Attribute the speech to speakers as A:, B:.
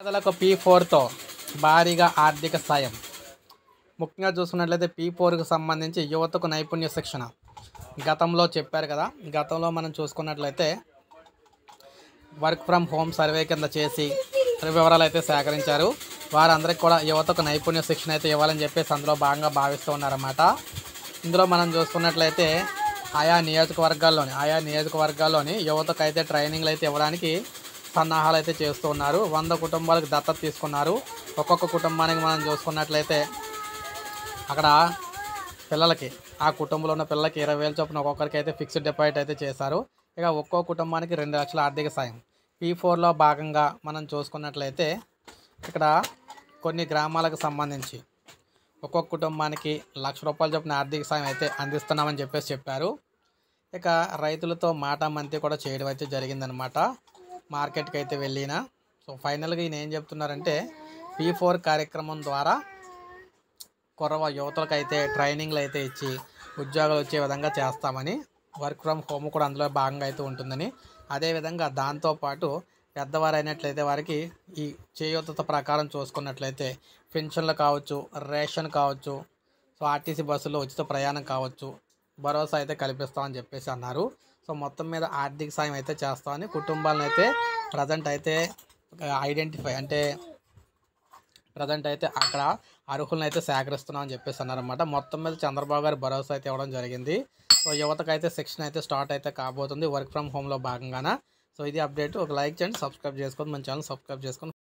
A: పేదలకు P4తో భారీగా ఆర్థిక సాయం. ముఖ్యంగా చూసుకున్నట్లయితే P4కి సంబంధించి యువతకు నైపుణ్య శిక్షణ గతంలో చెప్పారు కదా. గతంలో మనం చూసుకున్నట్లయితే వర్క్ ఫ్రమ్ హోమ్ సర్వే కింద చేసి వివరాలు అయితే సేకరించారు. వారందరికీ కూడా యువతకు నైపుణ్య శిక్షణ అయితే ఇవ్వాలని చెప్పేసి అందులో భాగంగా భావిస్తూ ఉన్నారన్నమాట. ఇందులో మనం చూసుకున్నట్లయితే ఆయా నియోజకవర్గాల్లోని యువతకు అయితే ట్రైనింగ్లు అయితే ఇవ్వడానికి సన్నాహాలు అయితే చేస్తూ ఉన్నారు. 100 కుటుంబాలకు దత్తత తీసుకున్నారు. ఒక్కొక్క కుటుంబానికి మనం చూసుకున్నట్లయితే అక్కడ పిల్లలకి ఆ కుటుంబంలో ఉన్న పిల్లలకి 20,000 చొప్పున ఒక్కొక్కరికి అయితే ఫిక్స్డ్ డిపాజిట్ అయితే చేశారు. ఇక ఒక్కో కుటుంబానికి 2 లక్షల ఆర్థిక సాయం. P4లో భాగంగా మనం చూసుకున్నట్లయితే ఇక్కడ కొన్ని గ్రామాలకు సంబంధించి ఒక్కొక్క కుటుంబానికి ₹1,00,000 చొప్పున ఆర్థిక సాయం అయితే అందిస్తున్నామని చెప్పారు. ఇక రైతులతో మాటామంతి కూడా చేయడం అయితే జరిగిందనమాట. మార్కెట్కి అయితే వెళ్ళినా. సో ఫైనల్గా ఈయన ఏం చెప్తున్నారంటే P4 కార్యక్రమం ద్వారా యువతలకు అయితే ట్రైనింగ్లు అయితే ఇచ్చి ఉద్యోగాలు వచ్చే విధంగా చేస్తామని, వర్క్ ఫ్రమ్ హోమ్ కూడా అందులో భాగంగా అయితే ఉంటుందని, అదేవిధంగా దాంతోపాటు పెద్దవారు అయినట్లయితే వారికి ఈ చేయూత ప్రకారం చూసుకున్నట్లయితే పెన్షన్లు కావచ్చు, రేషన్ కావచ్చు, సో ఆర్టీసీ బస్సులో ఉచిత ప్రయాణం కావచ్చు, భరోసా అయితే కల్పిస్తామని చెప్పేసి అన్నారు. సో మొత్తం మీద ఆర్థిక సాయం అయితే చేస్తామని కుటుంబాలను అయితే ప్రజెంట్ అయితే ప్రజెంట్ అయితే అక్కడ అర్హులను అయితే సేకరిస్తున్నామని చెప్పేసి అన్నారన్నమాట. మొత్తం మీద చంద్రబాబు గారు భరోసా అయితే ఇవ్వడం జరిగింది. సో యువతకైతే శిక్షణ అయితే స్టార్ట్ అయితే కాబోతుంది వర్క్ ఫ్రమ్ హోమ్లో భాగంగాన. సో ఇది అప్డేట్. ఒక లైక్ చేయండి, సబ్స్క్రైబ్ చేసుకోండి, మన ఛానల్ సబ్స్క్రైబ్ చేసుకోండి.